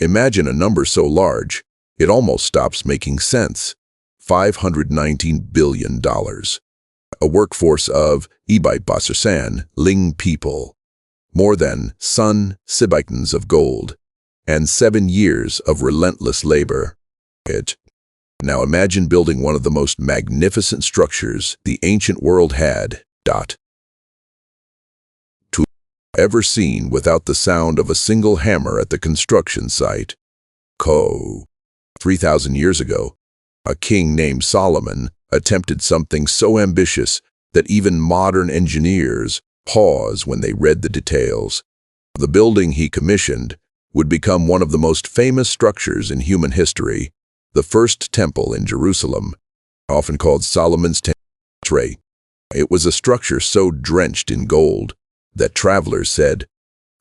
Imagine a number so large, it almost stops making sense. $519 billion. A workforce of Ibaibasasan Ling people. More than Sun Sibitans of gold. And 7 years of relentless labor. Now imagine building one of the most magnificent structures the ancient world had, to ever seen without the sound of a single hammer at the construction site. 3,000 years ago, a king named Solomon attempted something so ambitious that even modern engineers pause when they read the details. The building he commissioned would become one of the most famous structures in human history, the first temple in Jerusalem, often called Solomon's Temple. It was a structure so drenched in gold that travelers said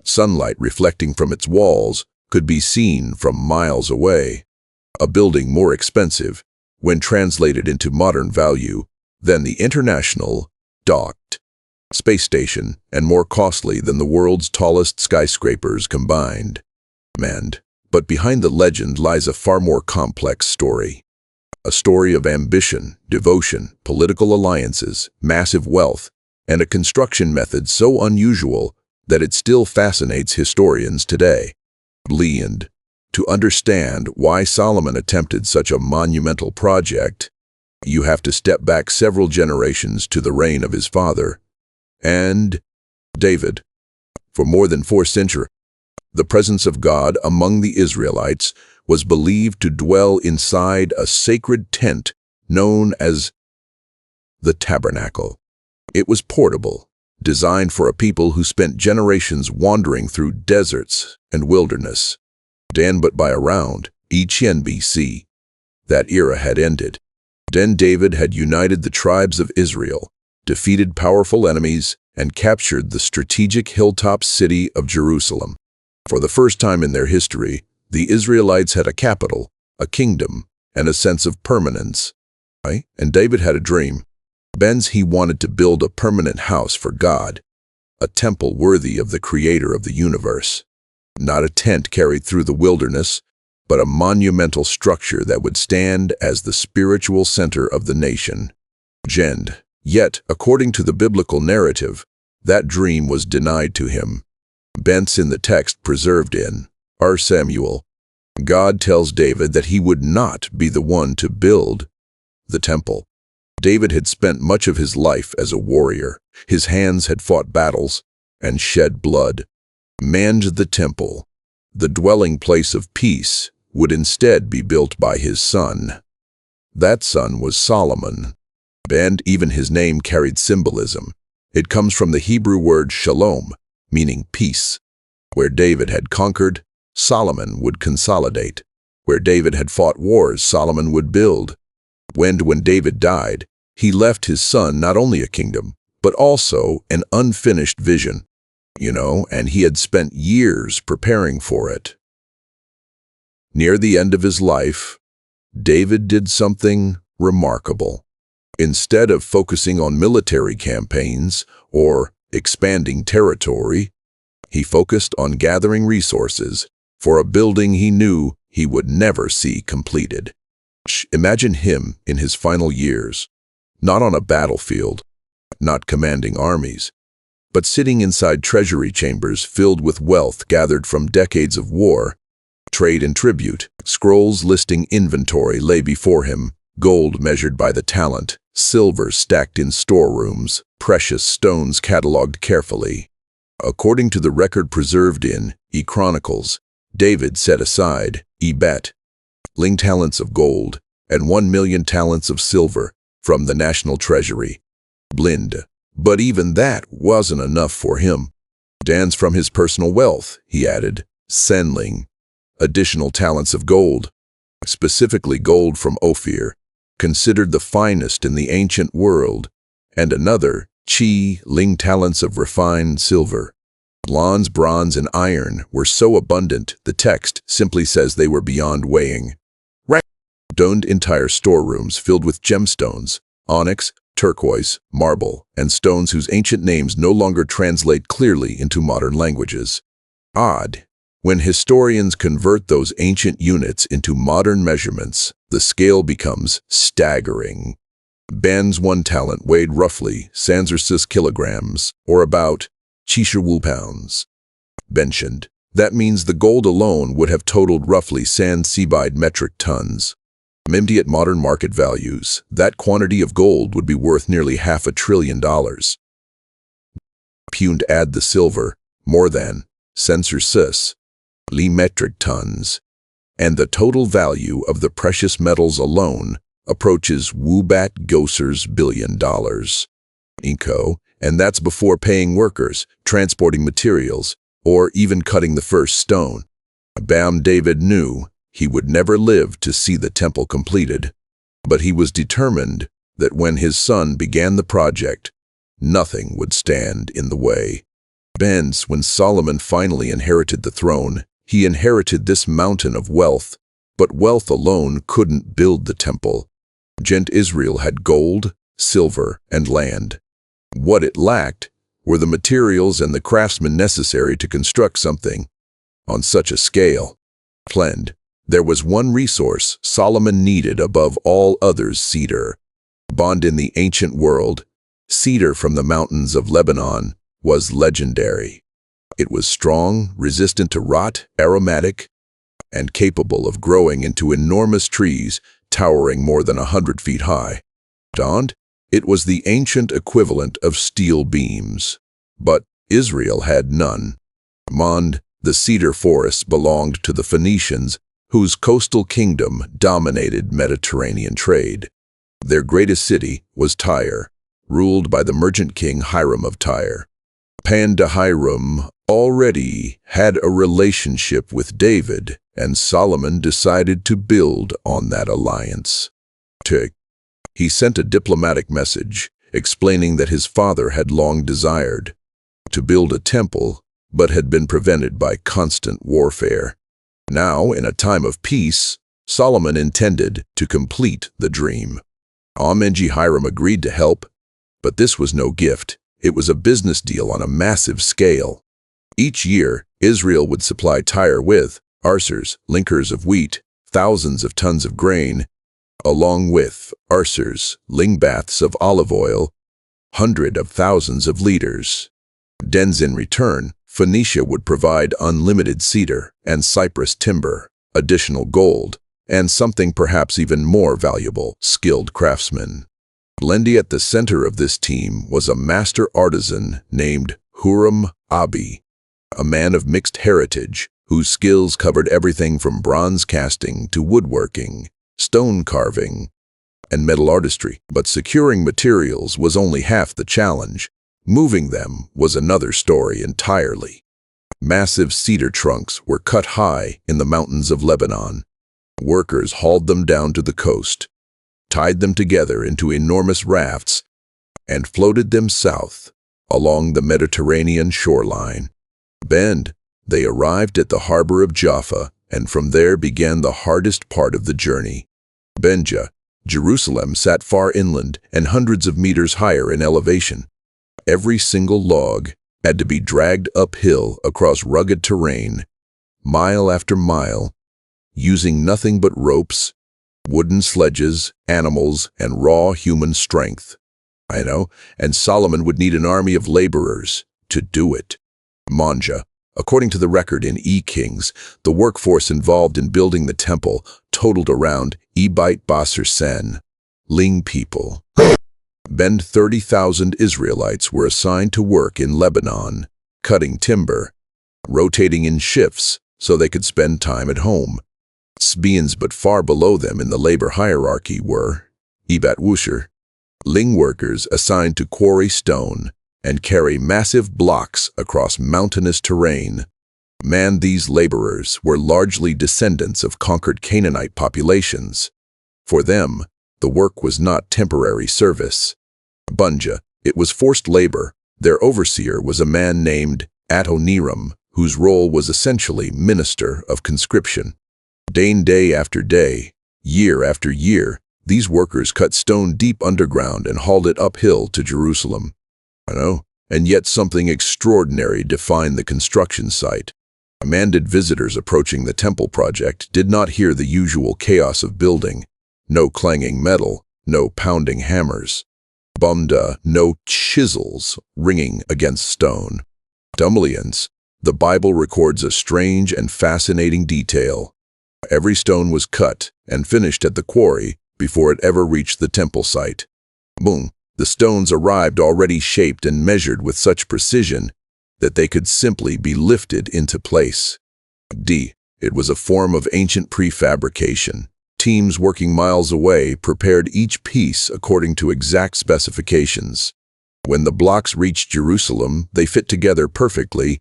sunlight reflecting from its walls could be seen from miles away. A building more expensive, when translated into modern value, than the International docked space station and more costly than the world's tallest skyscrapers combined. But behind the legend lies a far more complex story. A story of ambition, devotion, political alliances, massive wealth, and a construction method so unusual that it still fascinates historians today. And to understand why Solomon attempted such a monumental project, you have to step back several generations to the reign of his father, and David. For more than 4 centuries, the presence of God among the Israelites was believed to dwell inside a sacred tent known as the tabernacle. It was portable, designed for a people who spent generations wandering through deserts and wilderness. But by around E10 BC, that era had ended. Then David had united the tribes of Israel, defeated powerful enemies, and captured the strategic hilltop city of Jerusalem. For the first time in their history, the Israelites had a capital, a kingdom, and a sense of permanence. And David had a dream. He wanted to build a permanent house for God, a temple worthy of the Creator of the universe. Not a tent carried through the wilderness, but a monumental structure that would stand as the spiritual center of the nation. Yet, according to the biblical narrative, that dream was denied to him. In the text preserved in Samuel, God tells David that he would not be the one to build the temple. David had spent much of his life as a warrior. His hands had fought battles and shed blood. The temple, the dwelling place of peace, would instead be built by his son. That son was Solomon, and even his name carried symbolism. It comes from the Hebrew word shalom, meaning peace. Where David had conquered, Solomon would consolidate. Where David had fought wars, Solomon would build. When David died, he left his son not only a kingdom, but also an unfinished vision. And he had spent years preparing for it. Near the end of his life, David did something remarkable. Instead of focusing on military campaigns or expanding territory, he focused on gathering resources for a building he knew he would never see completed. Imagine him in his final years, not on a battlefield, not commanding armies, but sitting inside treasury chambers filled with wealth gathered from decades of war, trade and tribute. Scrolls listing inventory lay before him, gold measured by the talent, silver stacked in storerooms, precious stones catalogued carefully. According to the record preserved in Chronicles, David set aside ling talents of gold and 1 million talents of silver from the national treasury. But even that wasn't enough for him. From his personal wealth, he added, senling, additional talents of gold, specifically gold from Ophir, considered the finest in the ancient world, and another, ling talents of refined silver. Bronze, and iron were so abundant, the text simply says they were beyond weighing. Entire storerooms filled with gemstones, onyx, turquoise, marble, and stones whose ancient names no longer translate clearly into modern languages. When historians convert those ancient units into modern measurements, the scale becomes staggering. Ben's 1 talent weighed roughly 6 kilograms, or about 6 pounds. Mentioned. That means the gold alone would have totaled roughly 6 metric tons. Minty at modern market values, that quantity of gold would be worth nearly $500 billion. Puned add the silver, more than 6 metric tons, and the total value of the precious metals alone approaches $1 billion. Inco, and that's before paying workers, transporting materials, or even cutting the first stone. David knew he would never live to see the temple completed, but he was determined that when his son began the project, nothing would stand in the way. When Solomon finally inherited the throne, he inherited this mountain of wealth, but wealth alone couldn't build the temple. Israel had gold, silver, and land. What it lacked were the materials and the craftsmen necessary to construct something on such a scale. There was one resource Solomon needed above all others: cedar. Bond in the ancient world, cedar from the mountains of Lebanon was legendary. It was strong, resistant to rot, aromatic, and capable of growing into enormous trees towering more than 100 feet high. It was the ancient equivalent of steel beams. But Israel had none. The cedar forests belonged to the Phoenicians, whose coastal kingdom dominated Mediterranean trade. Their greatest city was Tyre, ruled by the merchant king Hiram of Tyre. Hiram already had a relationship with David, and Solomon decided to build on that alliance. He sent a diplomatic message explaining that his father had long desired to build a temple, but had been prevented by constant warfare. Now, in a time of peace, Solomon intended to complete the dream. Hiram agreed to help, but this was no gift. It was a business deal on a massive scale. Each year, Israel would supply Tyre with linkers of wheat, thousands of tons of grain, along with baths of olive oil, hundreds of thousands of liters. In return, Phoenicia would provide unlimited cedar and cypress timber, additional gold, and something perhaps even more valuable: skilled craftsmen. At the center of this team was a master artisan named Hiram of Tyre, a man of mixed heritage whose skills covered everything from bronze casting to woodworking, stone carving, and metal artistry. But securing materials was only half the challenge. Moving them was another story entirely. Massive cedar trunks were cut high in the mountains of Lebanon. Workers hauled them down to the coast, tied them together into enormous rafts, and floated them south along the Mediterranean shoreline. They arrived at the harbor of Jaffa, and from there began the hardest part of the journey. Jerusalem sat far inland and hundreds of meters higher in elevation. Every single log had to be dragged uphill across rugged terrain, mile after mile, using nothing but ropes, wooden sledges, animals, and raw human strength. And Solomon would need an army of laborers to do it. According to the record in E-Kings, the workforce involved in building the temple totaled around 30,000 people. 30,000 Israelites were assigned to work in Lebanon, cutting timber, rotating in shifts so they could spend time at home. But far below them in the labor hierarchy were ling workers assigned to quarry stone and carry massive blocks across mountainous terrain. These laborers were largely descendants of conquered Canaanite populations. For them, the work was not temporary service. It was forced labor. Their overseer was a man named Adoniram, whose role was essentially minister of conscription. Day after day, year after year, these workers cut stone deep underground and hauled it uphill to Jerusalem. And yet something extraordinary defined the construction site. Commanded visitors approaching the temple project did not hear the usual chaos of building. No clanging metal, no pounding hammers. Bumda, no chisels ringing against stone. Dumlians, the Bible records a strange and fascinating detail. Every stone was cut and finished at the quarry before it ever reached the temple site. Boom, the stones arrived already shaped and measured with such precision that they could simply be lifted into place. It was a form of ancient prefabrication. Teams working miles away prepared each piece according to exact specifications. When the blocks reached Jerusalem, they fit together perfectly,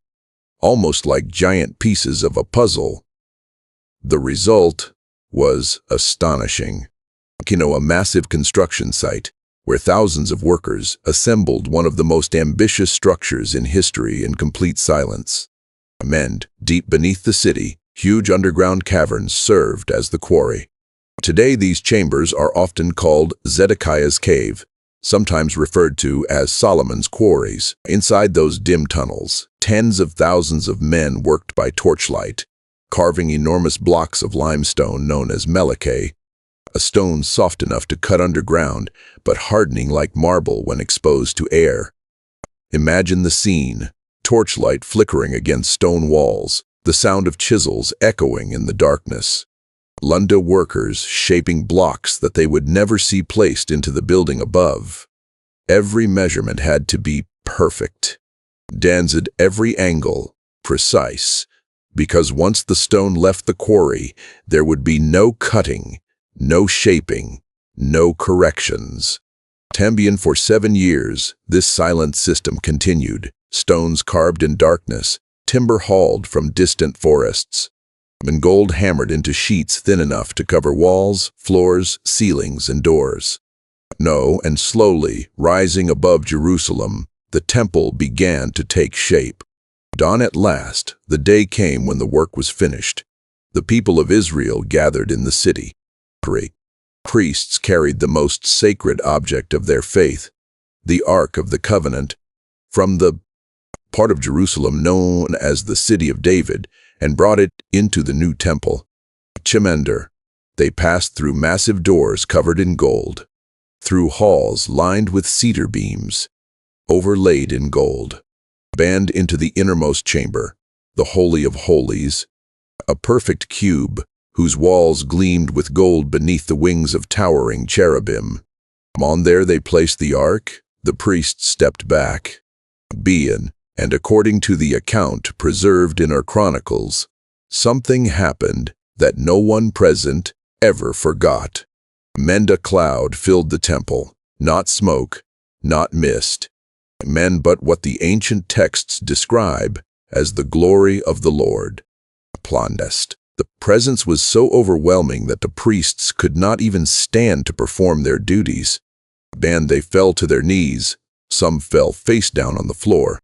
almost like giant pieces of a puzzle. The result was astonishing. A massive construction site where thousands of workers assembled one of the most ambitious structures in history in complete silence. Deep beneath the city, huge underground caverns served as the quarry. Today, these chambers are often called Zedekiah's Cave, sometimes referred to as Solomon's Quarries. Inside those dim tunnels, tens of thousands of men worked by torchlight, carving enormous blocks of limestone known as meleke, a stone soft enough to cut underground, but hardening like marble when exposed to air. Imagine the scene, torchlight flickering against stone walls, the sound of chisels echoing in the darkness. Lunda workers shaping blocks that they would never see placed into the building above. Every measurement had to be perfect. Danzed every angle, precise, because once the stone left the quarry, there would be no cutting, no shaping, no corrections. For 7 years, this silent system continued, stones carved in darkness, timber hauled from distant forests, and gold hammered into sheets thin enough to cover walls, floors, ceilings, and doors. And slowly, rising above Jerusalem, the temple began to take shape. Dawn at last, the day came when the work was finished. The people of Israel gathered in the city. Priests carried the most sacred object of their faith, the Ark of the Covenant, from the part of Jerusalem known as the City of David, and brought it into the new temple. They passed through massive doors covered in gold, through halls lined with cedar beams, overlaid in gold, banned into the innermost chamber, the Holy of Holies, a perfect cube whose walls gleamed with gold beneath the wings of towering cherubim. On there they placed the ark. The priests stepped back. And according to the account preserved in our chronicles, something happened that no one present ever forgot. A cloud filled the temple, not smoke, not mist, but what the ancient texts describe as the glory of the Lord. The presence was so overwhelming that the priests could not even stand to perform their duties. They fell to their knees. Some fell face down on the floor.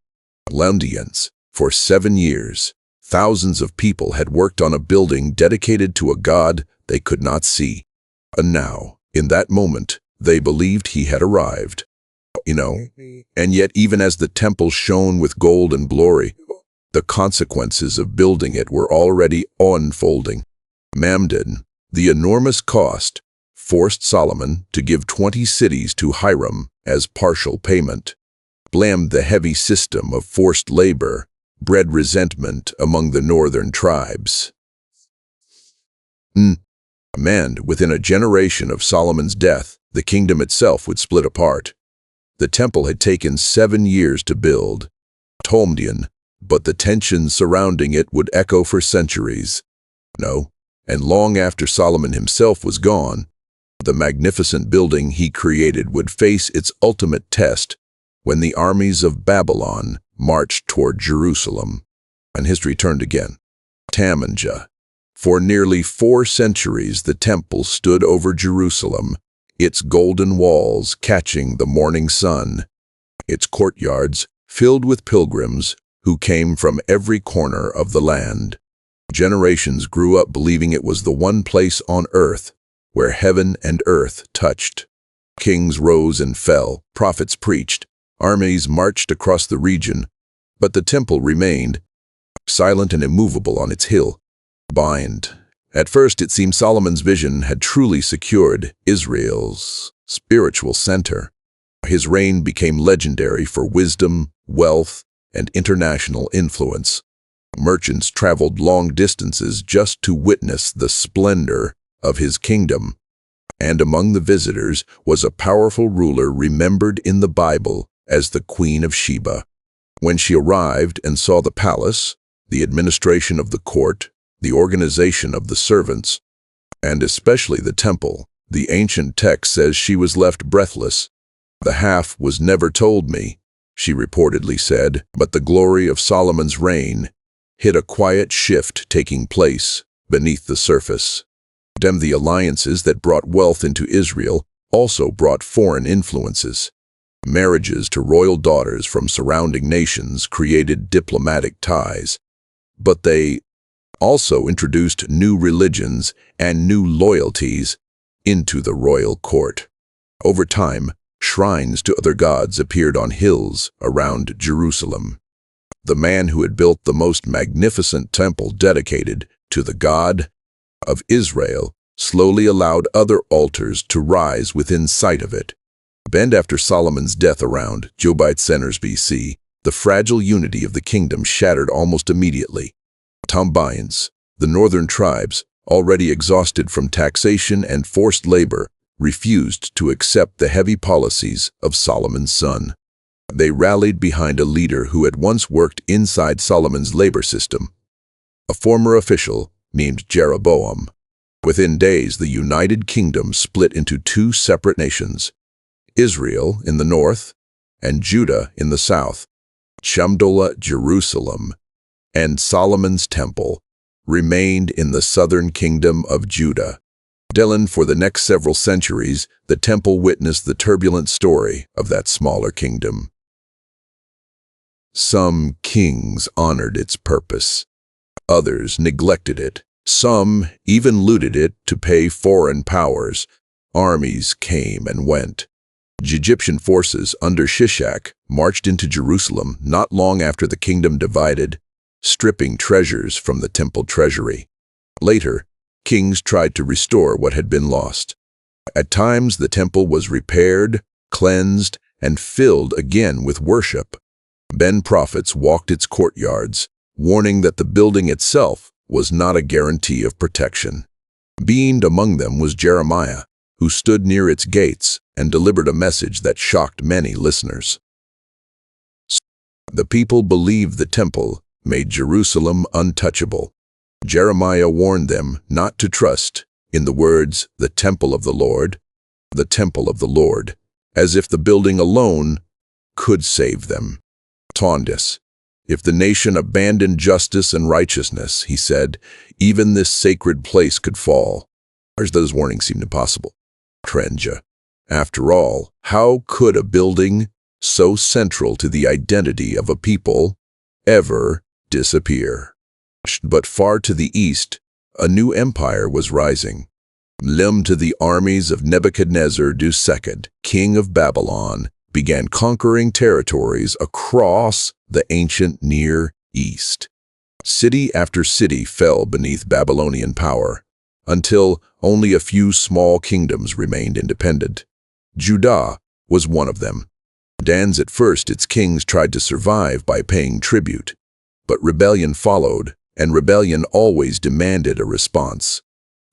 For 7 years, thousands of people had worked on a building dedicated to a God they could not see. And now, in that moment, they believed he had arrived. And yet even as the temple shone with gold and glory, the consequences of building it were already unfolding. The enormous cost, forced Solomon to give 20 cities to Hiram as partial payment. The heavy system of forced labor bred resentment among the northern tribes. Within a generation of Solomon's death, the kingdom itself would split apart. The temple had taken 7 years to build, but the tension surrounding it would echo for centuries. And long after Solomon himself was gone, the magnificent building he created would face its ultimate test when the armies of Babylon marched toward Jerusalem. And history turned again. For nearly 4 centuries the temple stood over Jerusalem, its golden walls catching the morning sun, its courtyards filled with pilgrims who came from every corner of the land. Generations grew up believing it was the one place on earth where heaven and earth touched. Kings rose and fell, prophets preached, armies marched across the region, but the temple remained. silent and immovable on its hill. Bind. At first it seemed Solomon's vision had truly secured Israel's spiritual center. His reign became legendary for wisdom, wealth, and international influence. Merchants traveled long distances just to witness the splendor of his kingdom. And among the visitors was a powerful ruler remembered in the Bible as the Queen of Sheba. When she arrived and saw the palace, the administration of the court, the organization of the servants, and especially the temple, the ancient text says she was left breathless. "The half was never told me," she reportedly said, but the glory of Solomon's reign hid a quiet shift taking place beneath the surface. The alliances that brought wealth into Israel also brought foreign influences. Marriages to royal daughters from surrounding nations created diplomatic ties, but they also introduced new religions and new loyalties into the royal court. Over time, shrines to other gods appeared on hills around Jerusalem. The man who had built the most magnificent temple dedicated to the God of Israel slowly allowed other altars to rise within sight of it. After Solomon's death around Jobite centers BC, the fragile unity of the kingdom shattered almost immediately. Tombians, the northern tribes, already exhausted from taxation and forced labor, refused to accept the heavy policies of Solomon's son. They rallied behind a leader who had once worked inside Solomon's labor system, a former official named Jeroboam. Within days, the United Kingdom split into two separate nations, Israel in the north and Judah in the south. Shamdola, Jerusalem, and Solomon's temple remained in the southern kingdom of Judah. For the next several centuries, the temple witnessed the turbulent story of that smaller kingdom. Some kings honored its purpose. Others neglected it. Some even looted it to pay foreign powers. Armies came and went. Egyptian forces under Shishak marched into Jerusalem not long after the kingdom divided, stripping treasures from the temple treasury. Later, kings tried to restore what had been lost. At times, the temple was repaired, cleansed, and filled again with worship. Prophets walked its courtyards, warning that the building itself was not a guarantee of protection. Being among them was Jeremiah, who stood near its gates and delivered a message that shocked many listeners. The people believed the temple made Jerusalem untouchable. Jeremiah warned them not to trust in the words, the temple of the Lord, as if the building alone could save them. If the nation abandoned justice and righteousness, he said, even this sacred place could fall. Those warnings seemed impossible. After all, how could a building so central to the identity of a people ever disappear? But far to the east, a new empire was rising. To the armies of Nebuchadnezzar II, king of Babylon, began conquering territories across the ancient Near East. City after city fell beneath Babylonian power, until only a few small kingdoms remained independent. Judah was one of them. At first, its kings tried to survive by paying tribute, but rebellion followed, and rebellion always demanded a response.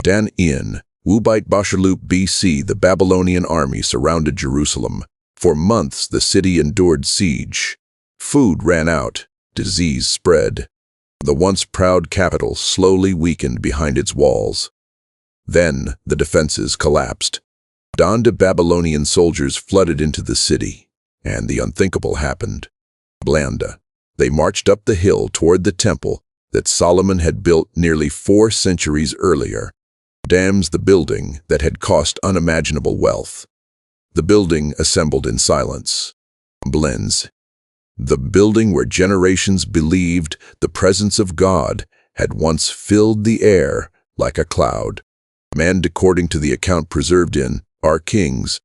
In Wubite Bashalup BC, the Babylonian army surrounded Jerusalem. For months, the city endured siege. Food ran out, disease spread. The once proud capital slowly weakened behind its walls. Then the defenses collapsed. Babylonian soldiers flooded into the city, and the unthinkable happened. They marched up the hill toward the temple that Solomon had built nearly 4 centuries earlier. The building that had cost unimaginable wealth. The building assembled in silence. The building where generations believed the presence of God had once filled the air like a cloud. According to the account preserved in Our Kings,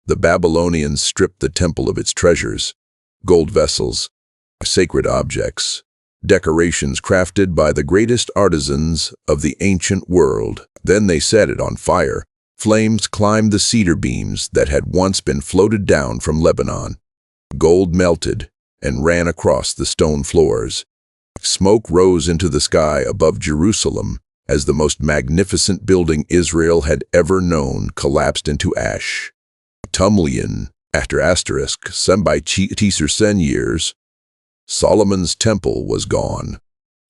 the Babylonians stripped the temple of its treasures, gold vessels, sacred objects, decorations crafted by the greatest artisans of the ancient world. Then they set it on fire. Flames climbed the cedar beams that had once been floated down from Lebanon. Gold melted and ran across the stone floors. Smoke rose into the sky above Jerusalem as the most magnificent building Israel had ever known collapsed into ash. Tumlian, after asterisk, some by Cedar years, Solomon's temple was gone.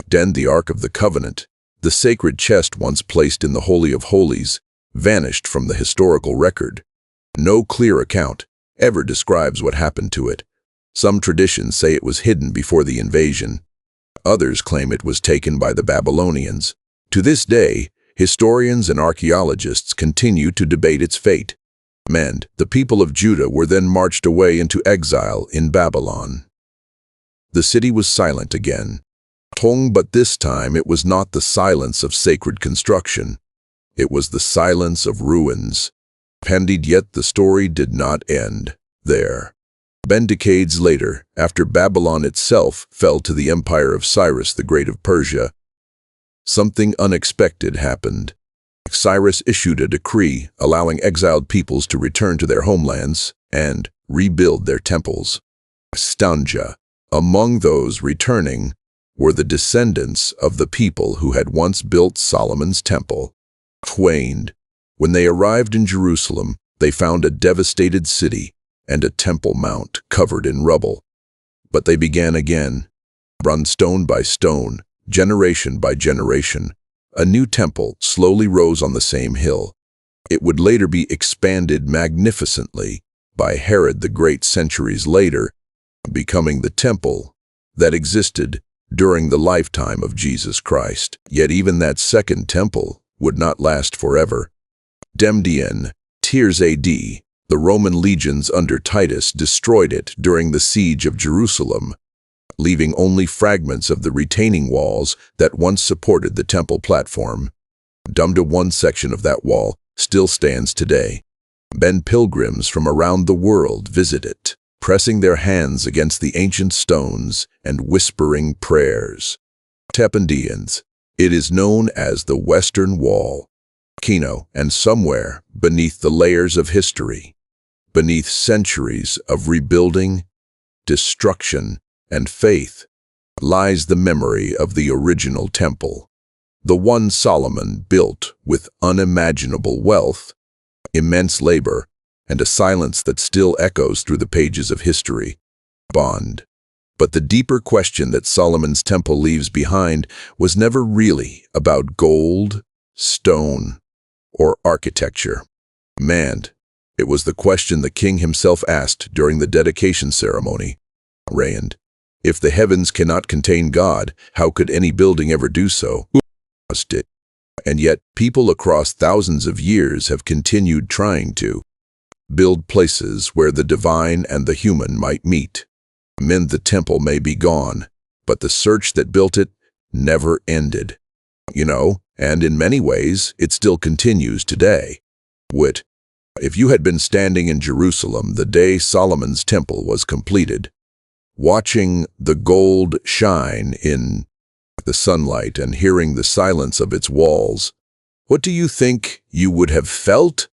Then the Ark of the Covenant, the sacred chest once placed in the Holy of Holies, vanished from the historical record. No clear account ever describes what happened to it. Some traditions say it was hidden before the invasion. Others claim it was taken by the Babylonians. To this day, historians and archaeologists continue to debate its fate. The people of Judah were then marched away into exile in Babylon. The city was silent again. But this time it was not the silence of sacred construction. It was the silence of ruins. Yet the story did not end there. Decades later, after Babylon itself fell to the empire of Cyrus the Great of Persia, something unexpected happened. Cyrus issued a decree allowing exiled peoples to return to their homelands and rebuild their temples. Among those returning were the descendants of the people who had once built Solomon's temple. When they arrived in Jerusalem, they found a devastated city and a temple mount covered in rubble. But they began again, run stone by stone, generation by generation. A new temple slowly rose on the same hill. It would later be expanded magnificently by Herod the Great centuries later, becoming the temple that existed during the lifetime of Jesus Christ. Yet even that second temple would not last forever. Tiers AD, the Roman legions under Titus destroyed it during the siege of Jerusalem, leaving only fragments of the retaining walls that once supported the temple platform. One section of that wall still stands today. Pilgrims from around the world visit it, pressing their hands against the ancient stones and whispering prayers. It is known as the Western Wall. And somewhere beneath the layers of history, beneath centuries of rebuilding, destruction, and faith, lies the memory of the original temple, the one Solomon built with unimaginable wealth, immense labor, and a silence that still echoes through the pages of history. But the deeper question that Solomon's temple leaves behind was never really about gold, stone, or architecture. It was the question the king himself asked during the dedication ceremony. If the heavens cannot contain God, how could any building ever do so? And yet, people across thousands of years have continued trying to build places where the divine and the human might meet. The temple may be gone, but the search that built it never ended. And in many ways, it still continues today. If you had been standing in Jerusalem the day Solomon's temple was completed, watching the gold shine in the sunlight and hearing the silence of its walls, what do you think you would have felt?